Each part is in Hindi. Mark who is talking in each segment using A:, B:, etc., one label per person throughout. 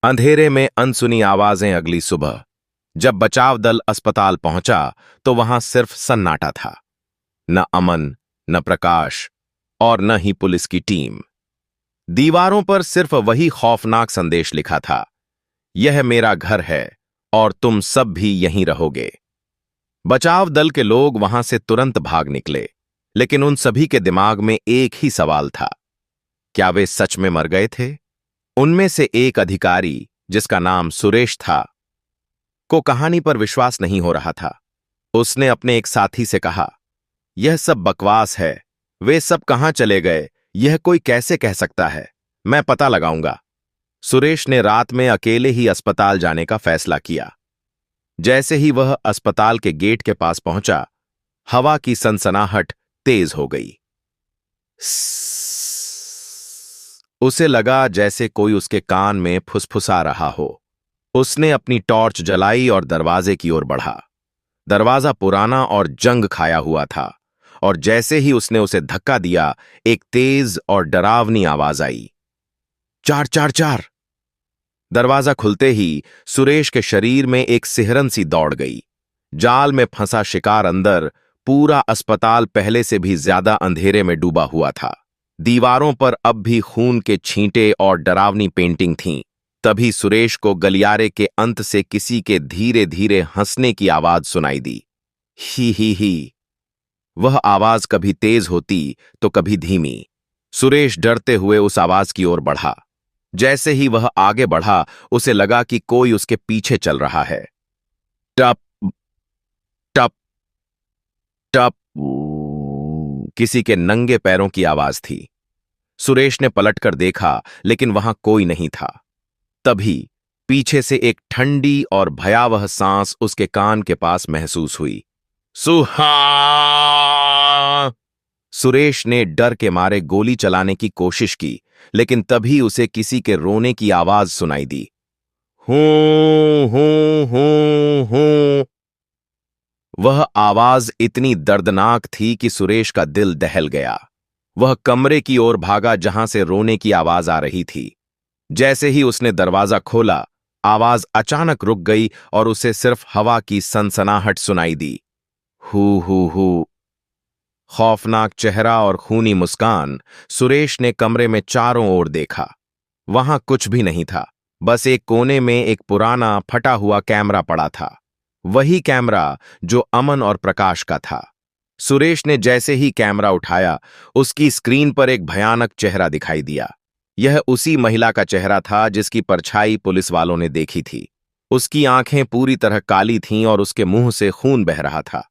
A: अंधेरे में अनसुनी आवाजें। अगली सुबह जब बचाव दल अस्पताल पहुंचा तो वहां सिर्फ सन्नाटा था। न अमन, न प्रकाश और न ही पुलिस की टीम। दीवारों पर सिर्फ वही खौफनाक संदेश लिखा था, यह मेरा घर है और तुम सब भी यहीं रहोगे। बचाव दल के लोग वहां से तुरंत भाग निकले, लेकिन उन सभी के दिमाग में एक ही सवाल था, क्या वे सच में मर गए थे? उनमें से एक अधिकारी, जिसका नाम सुरेश था, को कहानी पर विश्वास नहीं हो रहा था। उसने अपने एक साथी से कहा, यह सब बकवास है, वे सब कहां चले गए, यह कोई कैसे कह सकता है? मैं पता लगाऊंगा। सुरेश ने रात में अकेले ही अस्पताल जाने का फैसला किया। जैसे ही वह अस्पताल के गेट के पास पहुंचा, हवा की सनसनाहट तेज हो गई। उसे लगा जैसे कोई उसके कान में फुसफुसा रहा हो। उसने अपनी टॉर्च जलाई और दरवाजे की ओर बढ़ा। दरवाजा पुराना और जंग खाया हुआ था, और जैसे ही उसने उसे धक्का दिया, एक तेज और डरावनी आवाज आई, 444। दरवाजा खुलते ही सुरेश के शरीर में एक सिहरन सी दौड़ गई। जाल में फंसा शिकार अंदर। पूरा अस्पताल पहले से भी ज्यादा अंधेरे में डूबा हुआ था। दीवारों पर अब भी खून के छींटे और डरावनी पेंटिंग थीं। तभी सुरेश को गलियारे के अंत से किसी के धीरे धीरे हंसने की आवाज सुनाई दी। ही। वह आवाज कभी तेज होती तो कभी धीमी। सुरेश डरते हुए उस आवाज की ओर बढ़ा। जैसे ही वह आगे बढ़ा, उसे लगा कि कोई उसके पीछे चल रहा है। टप टप टप, किसी के नंगे पैरों की आवाज थी। सुरेश ने पलटकर देखा, लेकिन वहां कोई नहीं था। तभी पीछे से एक ठंडी और भयावह सांस उसके कान के पास महसूस हुई। सुहा! सुरेश ने डर के मारे गोली चलाने की कोशिश की, लेकिन तभी उसे किसी के रोने की आवाज सुनाई दी। हूं हूं हूं हूं। वह आवाज इतनी दर्दनाक थी कि सुरेश का दिल दहल गया। वह कमरे की ओर भागा जहां से रोने की आवाज आ रही थी। जैसे ही उसने दरवाजा खोला, आवाज अचानक रुक गई और उसे सिर्फ हवा की सनसनाहट सुनाई दी। हू। खौफनाक चेहरा और खूनी मुस्कान। सुरेश ने कमरे में चारों ओर देखा। वहां कुछ भी नहीं था, बस एक कोने में एक पुराना फटा हुआ कैमरा पड़ा था। वही कैमरा जो अमन और प्रकाश का था। सुरेश ने जैसे ही कैमरा उठाया, उसकी स्क्रीन पर एक भयानक चेहरा दिखाई दिया। यह उसी महिला का चेहरा था जिसकी परछाई पुलिस वालों ने देखी थी। उसकी आंखें पूरी तरह काली थीं और उसके मुंह से खून बह रहा था।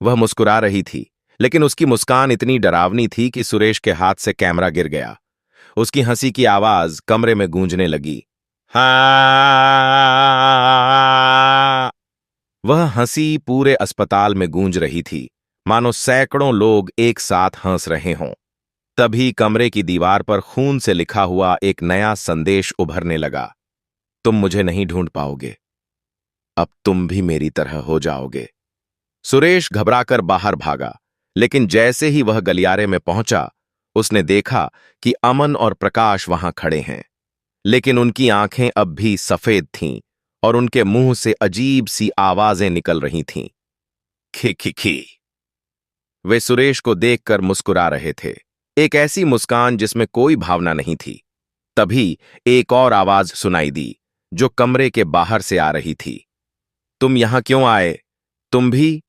A: वह मुस्कुरा रही थी, लेकिन उसकी मुस्कान इतनी डरावनी थी कि सुरेश के हाथ से कैमरा गिर गया। उसकी हंसी की आवाज कमरे में गूंजने लगी। हाँ! वह हंसी पूरे अस्पताल में गूंज रही थी, मानो सैकड़ों लोग एक साथ हंस रहे हों। तभी कमरे की दीवार पर खून से लिखा हुआ एक नया संदेश उभरने लगा। तुम मुझे नहीं ढूंढ पाओगे, अब तुम भी मेरी तरह हो जाओगे। सुरेश घबराकर बाहर भागा, लेकिन जैसे ही वह गलियारे में पहुंचा, उसने देखा कि अमन और प्रकाश वहां खड़े हैं। लेकिन उनकी आंखें अब भी सफेद थीं और उनके मुंह से अजीब सी आवाजें निकल रही थीं। खी। वे सुरेश को देखकर मुस्कुरा रहे थे, एक ऐसी मुस्कान जिसमें कोई भावना नहीं थी। तभी एक और आवाज सुनाई दी, जो कमरे के बाहर से आ रही थी। तुम यहां क्यों आए? तुम भी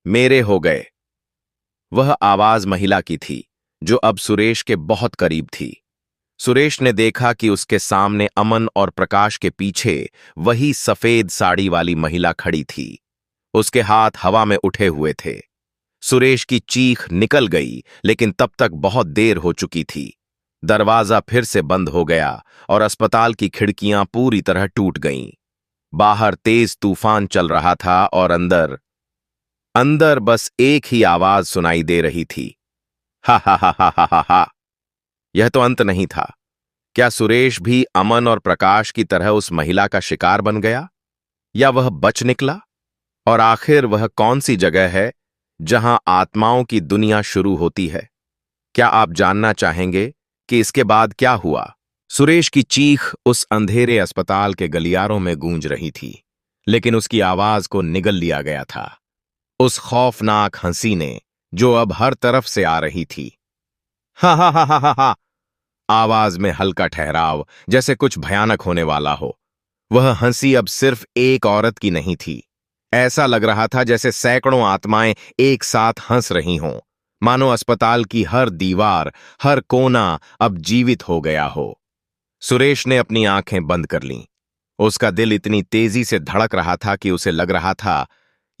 A: मेरे हो गए। वह आवाज महिला की थी, जो अब सुरेश के बहुत करीब थी। सुरेश ने देखा कि उसके सामने अमन और प्रकाश के पीछे वही सफेद साड़ी वाली महिला खड़ी थी। उसके हाथ हवा में उठे हुए थे। सुरेश की चीख निकल गई, लेकिन तब तक बहुत देर हो चुकी थी। दरवाजा फिर से बंद हो गया और अस्पताल की खिड़कियां पूरी तरह टूट गईं। बाहर तेज तूफान चल रहा था और अंदर अंदर बस एक ही आवाज सुनाई दे रही थी, हा हा हा हा हा हा। यह तो अंत नहीं था। क्या सुरेश भी अमन और प्रकाश की तरह उस महिला का शिकार बन गया, या वह बच निकला? और आखिर वह कौन सी जगह है जहां आत्माओं की दुनिया शुरू होती है? क्या आप जानना चाहेंगे कि इसके बाद क्या हुआ? सुरेश की चीख उस अंधेरे अस्पताल के गलियारों में गूंज रही थी, लेकिन उसकी आवाज को निगल लिया गया था उस खौफनाक हंसी ने, जो अब हर तरफ से आ रही थी। हा हा हा हा हा हा। आवाज में हल्का ठहराव, जैसे कुछ भयानक होने वाला हो। वह हंसी अब सिर्फ एक औरत की नहीं थी। ऐसा लग रहा था जैसे सैकड़ों आत्माएं एक साथ हंस रही हों, मानो अस्पताल की हर दीवार, हर कोना अब जीवित हो गया हो। सुरेश ने अपनी आंखें बंद कर लीं। उसका दिल इतनी तेजी से धड़क रहा था कि उसे लग रहा था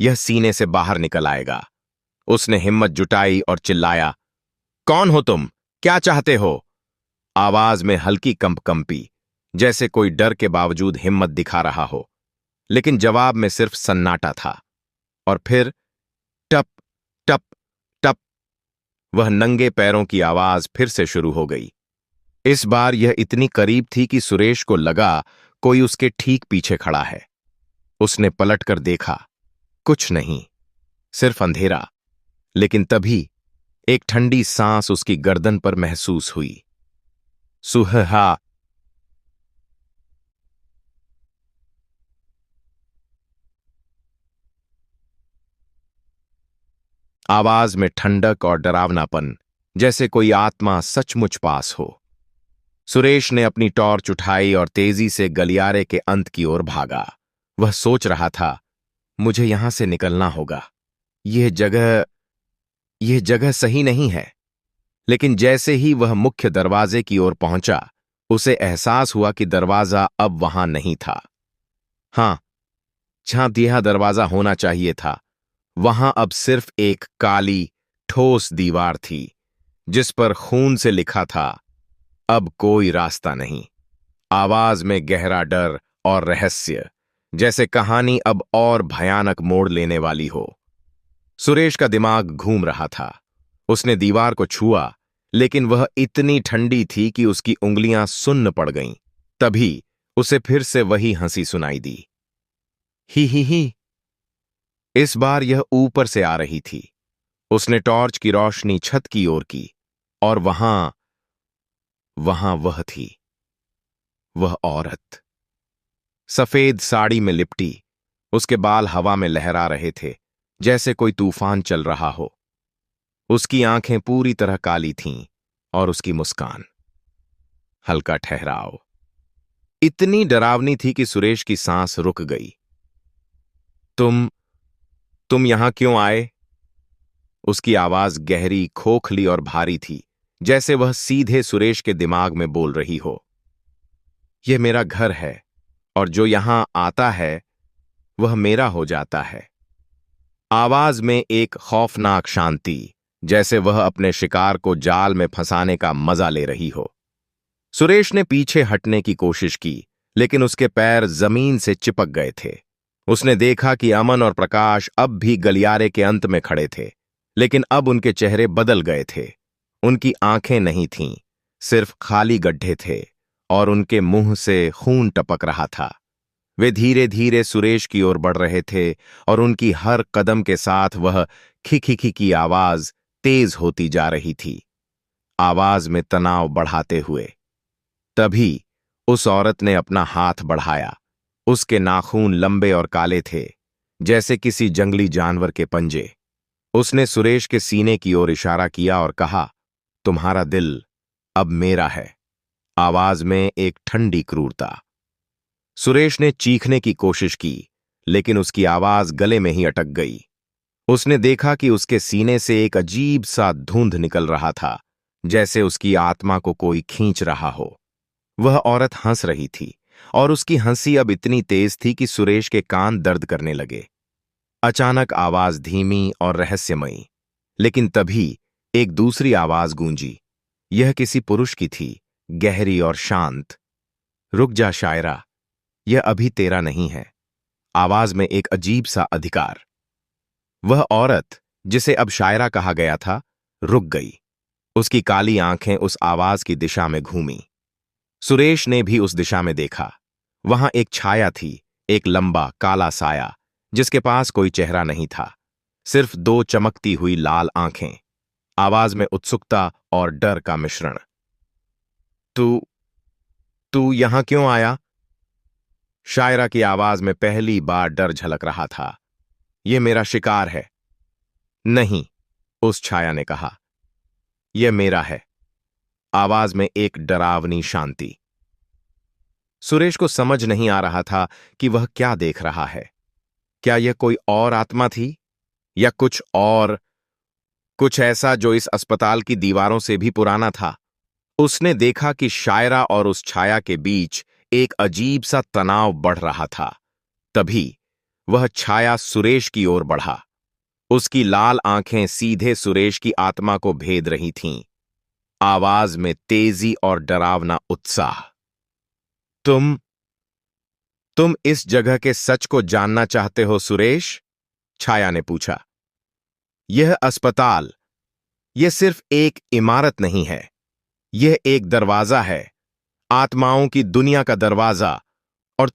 A: यह सीने से बाहर निकल आएगा। उसने हिम्मत जुटाई और चिल्लाया, कौन हो तुम? क्या चाहते हो? आवाज में हल्की कंपी, जैसे कोई डर के बावजूद हिम्मत दिखा रहा हो। लेकिन जवाब में सिर्फ सन्नाटा था। और फिर टप टप टप, वह नंगे पैरों की आवाज फिर से शुरू हो गई। इस बार यह इतनी करीब थी कि सुरेश को लगा कोई उसके ठीक पीछे खड़ा है। उसने पलटकर देखा, कुछ नहीं, सिर्फ अंधेरा। लेकिन तभी एक ठंडी सांस उसकी गर्दन पर महसूस हुई। सुहा। आवाज में ठंडक और डरावनापन, जैसे कोई आत्मा सचमुच पास हो। सुरेश ने अपनी टॉर्च उठाई और तेजी से गलियारे के अंत की ओर भागा। वह सोच रहा था, मुझे यहां से निकलना होगा। यह जगह यह जगह सही नहीं है। लेकिन जैसे ही वह मुख्य दरवाजे की ओर पहुंचा, उसे एहसास हुआ कि दरवाजा अब वहां नहीं था। हां, जहां यह दरवाजा होना चाहिए था, वहां अब सिर्फ एक काली, ठोस दीवार थी, जिस पर खून से लिखा था, अब कोई रास्ता नहीं। आवाज में गहरा डर और रहस्य, जैसे कहानी अब और भयानक मोड़ लेने वाली हो। सुरेश का दिमाग घूम रहा था। उसने दीवार को छुआ, लेकिन वह इतनी ठंडी थी कि उसकी उंगलियां सुन्न पड़ गईं। तभी उसे फिर से वही हंसी सुनाई दी। ही। इस बार यह ऊपर से आ रही थी। उसने टॉर्च की रोशनी छत की ओर की, और वहां वहां वह थी, वह औरत, सफेद साड़ी में लिपटी। उसके बाल हवा में लहरा रहे थे, जैसे कोई तूफान चल रहा हो। उसकी आंखें पूरी तरह काली थीं, और उसकी मुस्कान, हल्का ठहराव, इतनी डरावनी थी कि सुरेश की सांस रुक गई। तुम यहां क्यों आए? उसकी आवाज गहरी, खोखली और भारी थी, जैसे वह सीधे सुरेश के दिमाग में बोल रही हो। यह मेरा घर है, और जो यहां आता है वह मेरा हो जाता है। आवाज में एक खौफनाक शांति, जैसे वह अपने शिकार को जाल में फंसाने का मजा ले रही हो। सुरेश ने पीछे हटने की कोशिश की, लेकिन उसके पैर जमीन से चिपक गए थे। उसने देखा कि अमन और प्रकाश अब भी गलियारे के अंत में खड़े थे, लेकिन अब उनके चेहरे बदल गए थे। उनकी आंखें नहीं थीं, सिर्फ खाली गड्ढे थे, और उनके मुंह से खून टपक रहा था। वे धीरे धीरे सुरेश की ओर बढ़ रहे थे, और उनकी हर कदम के साथ वह खिखिखी की आवाज तेज होती जा रही थी, आवाज में तनाव बढ़ाते हुए। तभी उस औरत ने अपना हाथ बढ़ाया। उसके नाखून लंबे और काले थे, जैसे किसी जंगली जानवर के पंजे। उसने सुरेश के सीने की ओर इशारा किया और कहा, तुम्हारा दिल अब मेरा है। आवाज में एक ठंडी क्रूरता। सुरेश ने चीखने की कोशिश की, लेकिन उसकी आवाज गले में ही अटक गई। उसने देखा कि उसके सीने से एक अजीब सा धुंध निकल रहा था, जैसे उसकी आत्मा को कोई खींच रहा हो। वह औरत हंस रही थी, और उसकी हंसी अब इतनी तेज थी कि सुरेश के कान दर्द करने लगे। अचानक आवाज धीमी और रहस्यमयी, लेकिन तभी एक दूसरी आवाज गूंजी। यह किसी पुरुष की थी, गहरी और शांत। रुक जा शायरा, यह अभी तेरा नहीं है। आवाज में एक अजीब सा अधिकार। वह औरत, जिसे अब शायरा कहा गया था, रुक गई। उसकी काली आंखें उस आवाज की दिशा में घूमीं। सुरेश ने भी उस दिशा में देखा। वहां एक छाया थी, एक लंबा काला साया, जिसके पास कोई चेहरा नहीं था, सिर्फ दो चमकती हुई लाल आंखें। आवाज में उत्सुकता और डर का मिश्रण। तू तू यहां क्यों आया? शायरा की आवाज में पहली बार डर झलक रहा था। यह मेरा शिकार है। नहीं, उस छाया ने कहा, यह मेरा है, आवाज में एक डरावनी शांति। सुरेश को समझ नहीं आ रहा था कि वह क्या देख रहा है। क्या यह कोई और आत्मा थी या कुछ और, कुछ ऐसा जो इस अस्पताल की दीवारों से भी पुराना था। उसने देखा कि शायरा और उस छाया के बीच एक अजीब सा तनाव बढ़ रहा था। तभी वह छाया सुरेश की ओर बढ़ा। उसकी लाल आंखें सीधे सुरेश की आत्मा को भेद रही थीं। आवाज में तेजी और डरावना उत्साह। तुम इस जगह के सच को जानना चाहते हो सुरेश? छाया ने पूछा। यह अस्पताल, यह सिर्फ एक इमारत नहीं है, यह एक दरवाजा है, आत्माओं की दुनिया का दरवाजा। और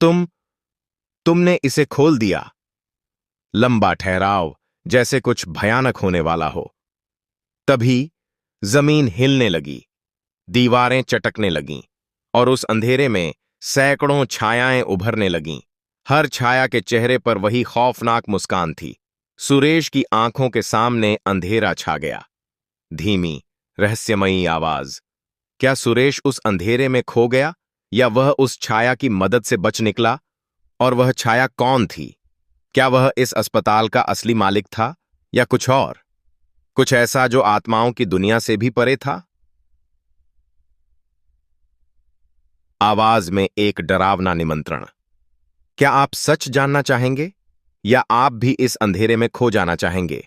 A: तुमने इसे खोल दिया। लंबा ठहराव, जैसे कुछ भयानक होने वाला हो। तभी जमीन हिलने लगी, दीवारें चटकने लगीं और उस अंधेरे में सैकड़ों छायाएं उभरने लगीं। हर छाया के चेहरे पर वही खौफनाक मुस्कान थी। सुरेश की आंखों के सामने अंधेरा छा गया। धीमी, रहस्यमयी आवाज। क्या सुरेश उस अंधेरे में खो गया या वह उस छाया की मदद से बच निकला? और वह छाया कौन थी? क्या वह इस अस्पताल का असली मालिक था या कुछ और, कुछ ऐसा जो आत्माओं की दुनिया से भी परे था? आवाज में एक डरावना निमंत्रण। क्या आप सच जानना चाहेंगे या आप भी इस अंधेरे में खो जाना चाहेंगे?